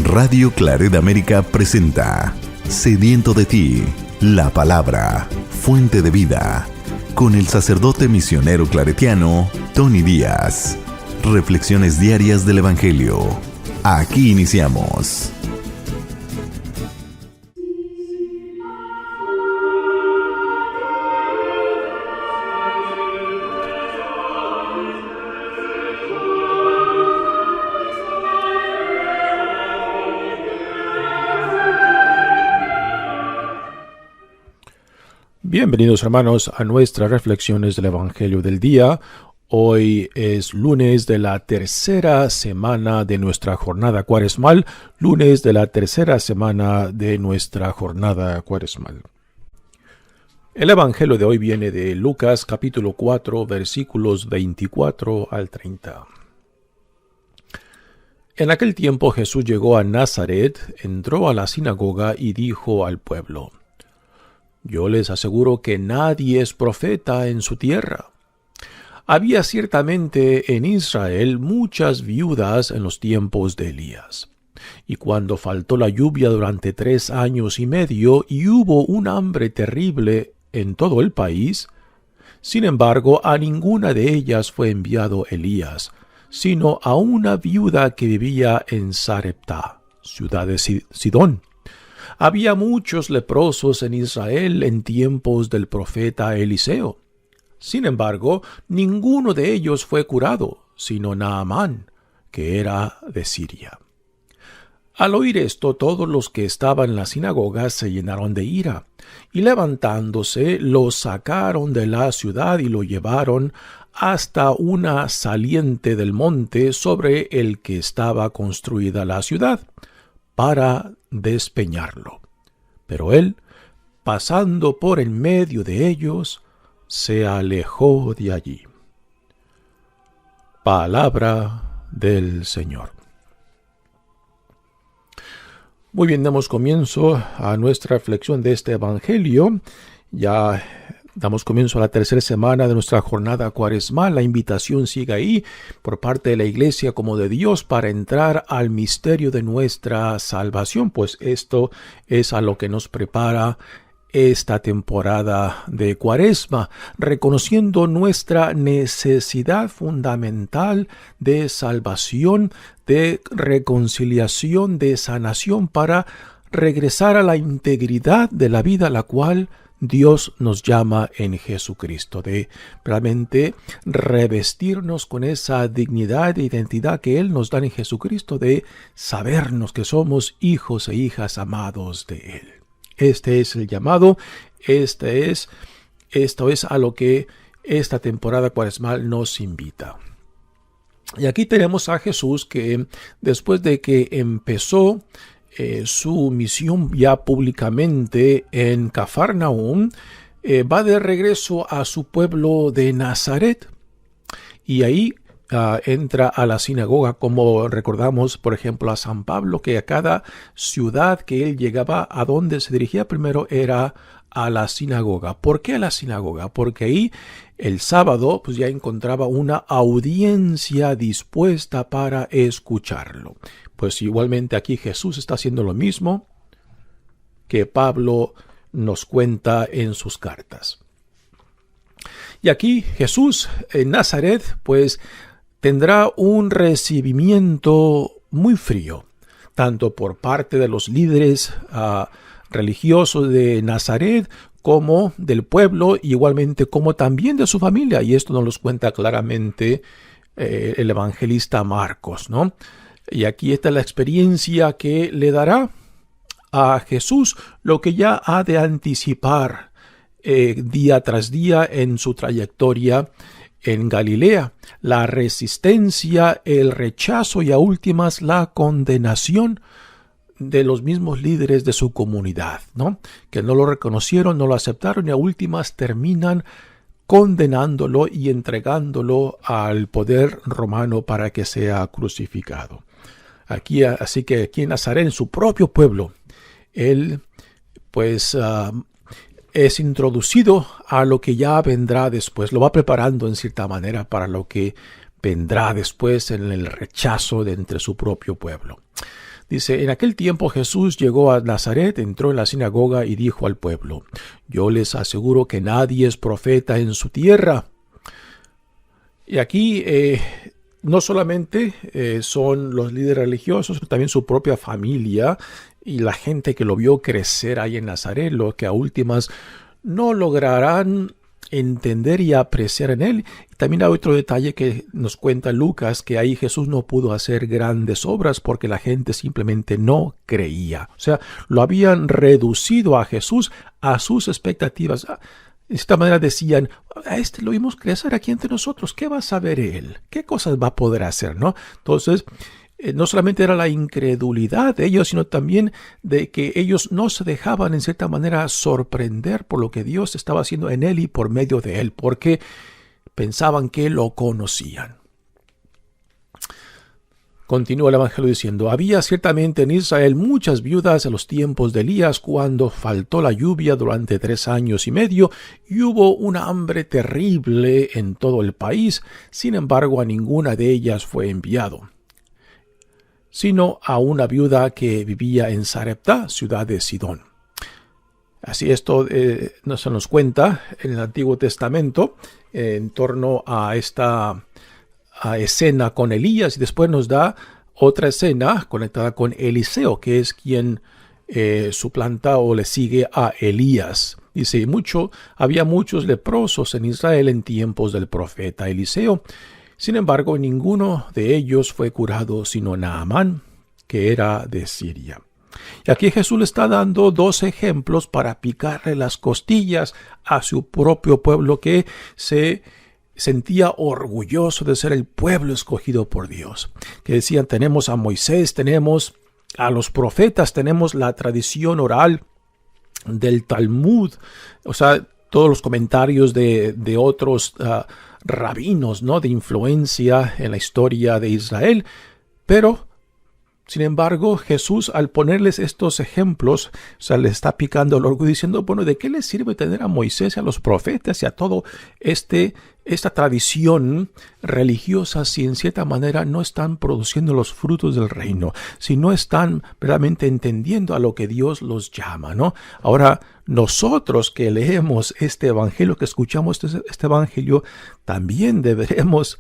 Radio Claret América presenta Sediento de ti, la palabra, fuente de vida, con el sacerdote misionero claretiano Tony Díaz. Reflexiones diarias del Evangelio. Aquí iniciamos. Bienvenidos, hermanos, a nuestras reflexiones del Evangelio del día. Hoy es lunes de la tercera semana de nuestra jornada cuaresmal. El Evangelio de hoy viene de Lucas capítulo 4, versículos 24 al 30. En aquel tiempo Jesús llegó a Nazaret, entró a la sinagoga y dijo al pueblo: Yo les aseguro que nadie es profeta en su tierra. Había ciertamente en Israel muchas viudas en los tiempos de Elías. Y cuando faltó la lluvia durante 3 años y medio y hubo un hambre terrible en todo el país, sin embargo a ninguna de ellas fue enviado Elías, sino a una viuda que vivía en Sarepta, ciudad de Sidón. Había muchos leprosos en Israel en tiempos del profeta Eliseo. Sin embargo, ninguno de ellos fue curado, sino Naamán, que era de Siria. Al oír esto, todos los que estaban en la sinagoga se llenaron de ira, y levantándose, lo sacaron de la ciudad y lo llevaron hasta una saliente del monte sobre el que estaba construida la ciudad, para despeñarlo. Pero él, pasando por en medio de ellos, se alejó de allí. Palabra del Señor. Muy bien, damos comienzo a nuestra reflexión de este Evangelio. Ya damos comienzo a la tercera semana de nuestra jornada cuaresmal. La invitación sigue ahí por parte de la Iglesia como de Dios para entrar al misterio de nuestra salvación, pues esto es a lo que nos prepara esta temporada de Cuaresma, reconociendo nuestra necesidad fundamental de salvación, de reconciliación, de sanación para regresar a la integridad de la vida a la cual Dios nos llama en Jesucristo, de realmente revestirnos con esa dignidad e identidad que Él nos da en Jesucristo, de sabernos que somos hijos e hijas amados de Él. Este es el llamado, esto es a lo que esta temporada cuaresmal nos invita. Y aquí tenemos a Jesús que después de que empezó su misión ya públicamente en Cafarnaúm, va de regreso a su pueblo de Nazaret. Y ahí entra a la sinagoga, como recordamos, por ejemplo, a San Pablo, que a cada ciudad que él llegaba, a donde se dirigía primero era a la sinagoga. ¿Por qué a la sinagoga? Porque ahí el sábado pues ya encontraba una audiencia dispuesta para escucharlo. Pues igualmente aquí Jesús está haciendo lo mismo que Pablo nos cuenta en sus cartas. Y aquí Jesús en Nazaret pues tendrá un recibimiento muy frío, tanto por parte de los líderes religiosos de Nazaret como del pueblo, igualmente como también de su familia. Y esto nos lo cuenta claramente el evangelista Marcos, ¿no? Y aquí está la experiencia que le dará a Jesús, lo que ya ha de anticipar día tras día en su trayectoria en Galilea, la resistencia, el rechazo y a últimas la condenación de los mismos líderes de su comunidad, ¿no? Que no lo reconocieron, no lo aceptaron y a últimas terminan condenándolo y entregándolo al poder romano para que sea crucificado. Así que aquí en Nazaret, en su propio pueblo, él pues es introducido a lo que ya vendrá después, lo va preparando en cierta manera para lo que vendrá después en el rechazo de entre su propio pueblo. Dice, en aquel tiempo Jesús llegó a Nazaret, entró en la sinagoga y dijo al pueblo, yo les aseguro que nadie es profeta en su tierra. Y aquí no solamente son los líderes religiosos, sino también su propia familia y la gente que lo vio crecer ahí en Nazaret, lo que a últimas no lograrán entender y apreciar en él. Y también hay otro detalle que nos cuenta Lucas, que ahí Jesús no pudo hacer grandes obras porque la gente simplemente no creía. O sea, lo habían reducido a Jesús a sus expectativas. De esta manera decían, a este lo vimos crecer aquí entre nosotros, ¿qué va a saber él? ¿Qué cosas va a poder hacer? ¿No? Entonces, no solamente era la incredulidad de ellos, sino también de que ellos no se dejaban en cierta manera sorprender por lo que Dios estaba haciendo en él y por medio de él, porque pensaban que lo conocían. Continúa el Evangelio diciendo, había ciertamente en Israel muchas viudas en los tiempos de Elías, cuando faltó la lluvia durante 3 años y medio, y hubo una hambre terrible en todo el país. Sin embargo, a ninguna de ellas fue enviado, sino a una viuda que vivía en Sarepta, ciudad de Sidón. Así esto se nos cuenta en el Antiguo Testamento en torno a esta escena con Elías, y después nos da otra escena conectada con Eliseo, que es quien suplanta o le sigue a Elías. Dice, había muchos leprosos en Israel en tiempos del profeta Eliseo. Sin embargo, ninguno de ellos fue curado, sino Naamán, que era de Siria. Y aquí Jesús le está dando 2 ejemplos para picarle las costillas a su propio pueblo, que se sentía orgulloso de ser el pueblo escogido por Dios. Que decían, tenemos a Moisés, tenemos a los profetas, tenemos la tradición oral del Talmud, o sea, todos los comentarios de otros rabinos, ¿no?, de influencia en la historia de Israel. Pero, sin embargo, Jesús, al ponerles estos ejemplos, o sea, le está picando el orgullo diciendo, bueno, ¿de qué les sirve tener a Moisés y a los profetas y a todo esta tradición religiosa si en cierta manera no están produciendo los frutos del reino, si no están verdaderamente entendiendo a lo que Dios los llama, ¿no? Ahora, nosotros que leemos este evangelio, que escuchamos este evangelio, también debemos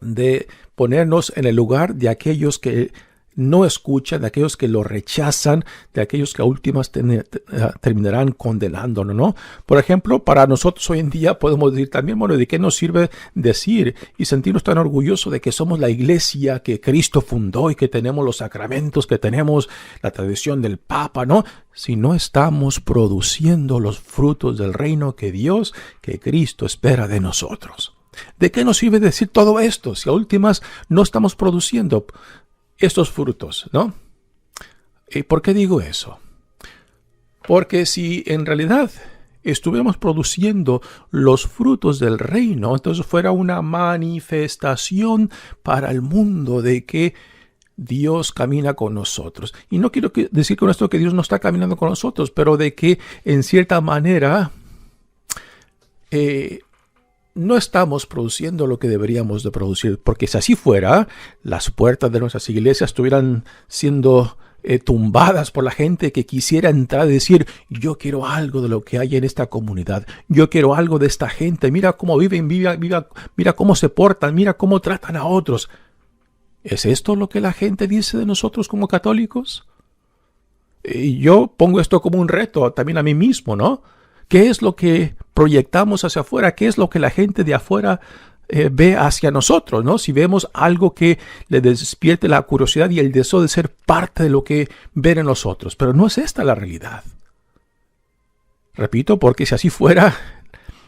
de ponernos en el lugar de aquellos que no escuchan, de aquellos que lo rechazan, de aquellos que a últimas terminarán condenándonos, ¿no? Por ejemplo, para nosotros hoy en día podemos decir también, bueno, ¿de qué nos sirve decir y sentirnos tan orgullosos de que somos la iglesia que Cristo fundó y que tenemos los sacramentos, que tenemos la tradición del Papa, ¿no? Si no estamos produciendo los frutos del reino que Dios, que Cristo espera de nosotros. ¿De qué nos sirve decir todo esto si a últimas no estamos produciendo estos frutos, ¿no? ¿Y por qué digo eso? Porque si en realidad estuviéramos produciendo los frutos del reino, entonces fuera una manifestación para el mundo de que Dios camina con nosotros. Y no quiero decir con esto que Dios no está caminando con nosotros, pero de que en cierta manera no estamos produciendo lo que deberíamos de producir, porque si así fuera, las puertas de nuestras iglesias estuvieran siendo tumbadas por la gente que quisiera entrar y decir, yo quiero algo de lo que hay en esta comunidad, yo quiero algo de esta gente, mira cómo viven, mira cómo se portan, mira cómo tratan a otros. ¿Es esto lo que la gente dice de nosotros como católicos? Y yo pongo esto como un reto también a mí mismo, ¿no? ¿Qué es lo que proyectamos hacia afuera? ¿Qué es lo que la gente de afuera ve hacia nosotros, ¿no? Si vemos algo que le despierte la curiosidad y el deseo de ser parte de lo que ven en nosotros. Pero no es esta la realidad. Repito, porque si así fuera,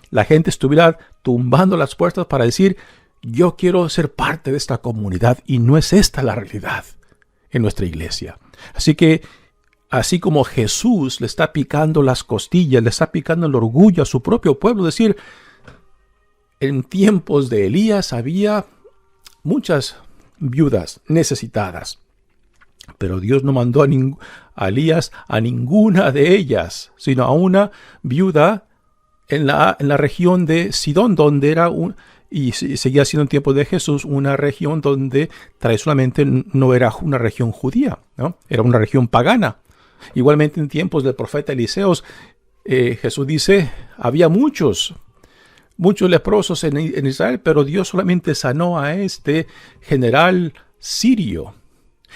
la gente estuviera tumbando las puertas para decir, yo quiero ser parte de esta comunidad, y no es esta la realidad en nuestra iglesia. Así que, así como Jesús le está picando las costillas, le está picando el orgullo a su propio pueblo, decir, en tiempos de Elías había muchas viudas necesitadas, pero Dios no mandó a Elías a ninguna de ellas, sino a una viuda en la región de Sidón, donde era y seguía siendo en tiempos de Jesús una región donde tradicionalmente no era una región judía, ¿no? Era una región pagana. Igualmente en tiempos del profeta Eliseos, Jesús dice, había muchos leprosos en Israel, pero Dios solamente sanó a este general sirio.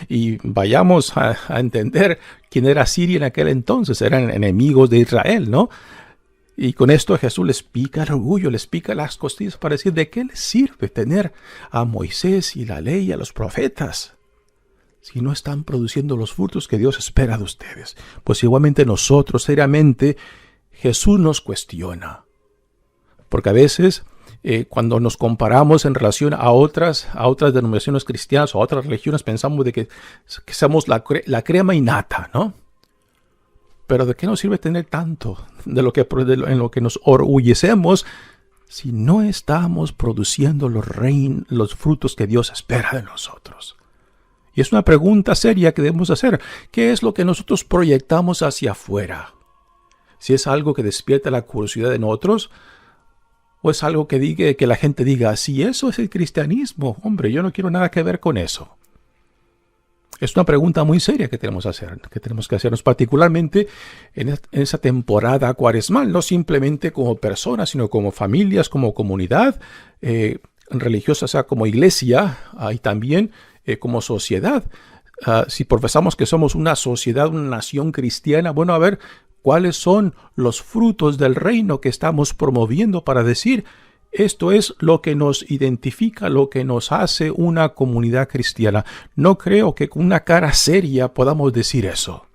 Y vayamos a entender quién era Siria en aquel entonces. Eran enemigos de Israel, ¿no? Y con esto Jesús les pica el orgullo, les pica las costillas para decir, ¿de qué les sirve tener a Moisés y la ley y a los profetas si no están produciendo los frutos que Dios espera de ustedes? Pues igualmente nosotros, seriamente, Jesús nos cuestiona. Porque a veces, cuando nos comparamos en relación a otras denominaciones cristianas o a otras religiones, pensamos de que somos la crema innata, ¿no? Pero ¿de qué nos sirve tener tanto en lo que nos orgullecemos si no estamos produciendo los frutos que Dios espera de nosotros? Y es una pregunta seria que debemos hacer. ¿Qué es lo que nosotros proyectamos hacia afuera? Si es algo que despierta la curiosidad en otros, o es algo que la gente diga, si eso es el cristianismo, hombre, yo no quiero nada que ver con eso. Es una pregunta muy seria que tenemos que hacernos, particularmente en esa temporada cuaresmal, no simplemente como personas, sino como familias, como comunidad religiosa, o sea, como iglesia y también como sociedad. Si profesamos que somos una sociedad, una nación cristiana, bueno, a ver, ¿cuáles son los frutos del reino que estamos promoviendo para decir, esto es lo que nos identifica, lo que nos hace una comunidad cristiana? No creo que con una cara seria podamos decir eso.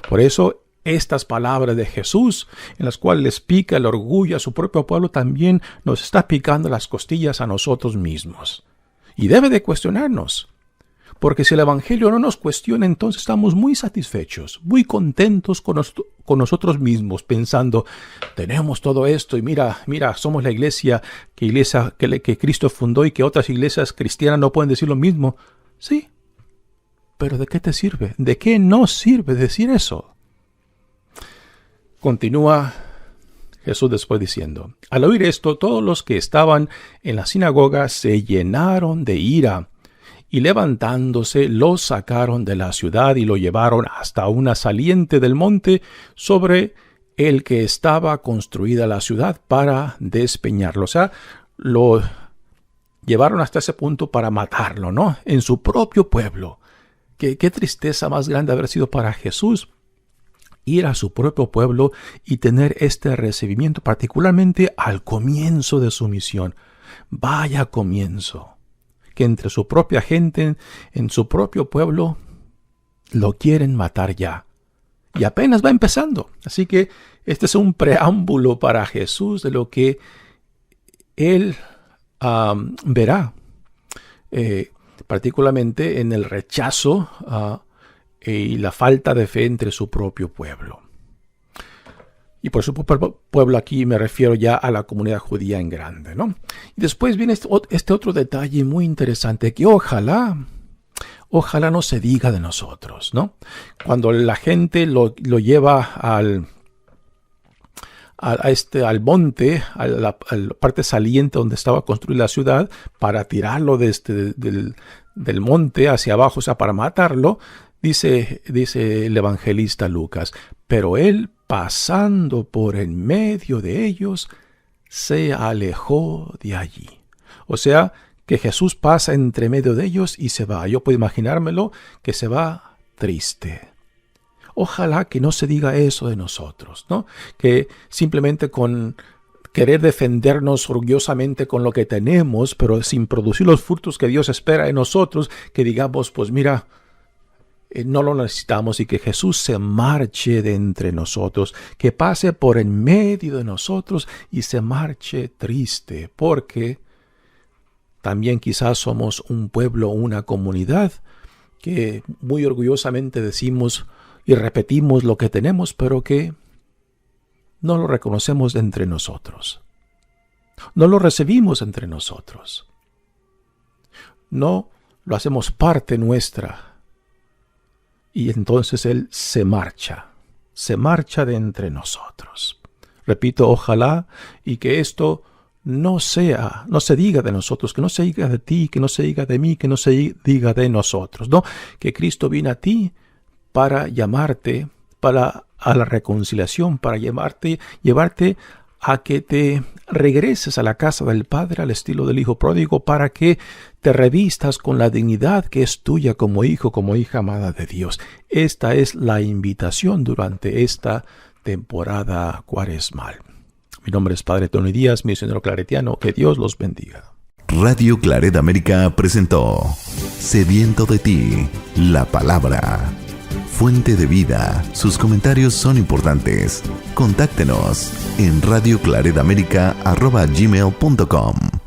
Por eso, estas palabras de Jesús, en las cuales les pica el orgullo a su propio pueblo, también nos está picando las costillas a nosotros mismos. Y debe de cuestionarnos. Porque si el Evangelio no nos cuestiona, entonces estamos muy satisfechos, muy contentos con nosotros mismos, pensando, tenemos todo esto y mira, somos la iglesia que Cristo fundó y que otras iglesias cristianas no pueden decir lo mismo. Sí, pero ¿de qué te sirve? ¿De qué no sirve decir eso? Continúa Jesús después diciendo, al oír esto, todos los que estaban en la sinagoga se llenaron de ira. Y levantándose, lo sacaron de la ciudad y lo llevaron hasta una saliente del monte sobre el que estaba construida la ciudad para despeñarlo. O sea, lo llevaron hasta ese punto para matarlo, ¿no? En su propio pueblo. Qué tristeza más grande haber sido para Jesús ir a su propio pueblo y tener este recibimiento, particularmente al comienzo de su misión. Vaya comienzo. Que entre su propia gente, en su propio pueblo, lo quieren matar ya. Y apenas va empezando. Así que este es un preámbulo para Jesús de lo que él verá, particularmente en el rechazo y la falta de fe entre su propio pueblo. Y por su pueblo aquí me refiero ya a la comunidad judía en grande, ¿no? Y después viene este otro detalle muy interesante que ojalá no se diga de nosotros, ¿no? Cuando la gente lo lleva al monte, a la parte saliente donde estaba construida la ciudad, para tirarlo del monte hacia abajo, o sea, para matarlo, dice el evangelista Lucas, pero él, pasando por en medio de ellos, se alejó de allí. O sea, que Jesús pasa entre medio de ellos y se va. Yo puedo imaginármelo que se va triste. Ojalá que no se diga eso de nosotros, ¿no? Que simplemente con querer defendernos orgullosamente con lo que tenemos, pero sin producir los frutos que Dios espera de nosotros, que digamos, pues mira, no lo necesitamos, y que Jesús se marche de entre nosotros, que pase por en medio de nosotros y se marche triste, porque también quizás somos un pueblo, una comunidad que muy orgullosamente decimos y repetimos lo que tenemos, pero que no lo reconocemos entre nosotros. No lo recibimos entre nosotros. No lo hacemos parte nuestra. Y entonces Él se marcha de entre nosotros. Repito, ojalá y que esto no se diga de nosotros, que no se diga de ti, que no se diga de mí, que no se diga de nosotros, ¿no? Que Cristo vino a ti para llamarte a la reconciliación, para llevarte a que te regreses a la casa del Padre al estilo del Hijo pródigo, para que te revistas con la dignidad que es tuya como hijo, como hija amada de Dios. Esta es la invitación durante esta temporada cuaresmal. Mi nombre es Padre Tony Díaz, misionero claretiano. Que Dios los bendiga. Radio Claret América presentó Sediento de ti, la palabra. Fuente de vida. Sus comentarios son importantes. Contáctenos en radioclaretamerica@gmail.com.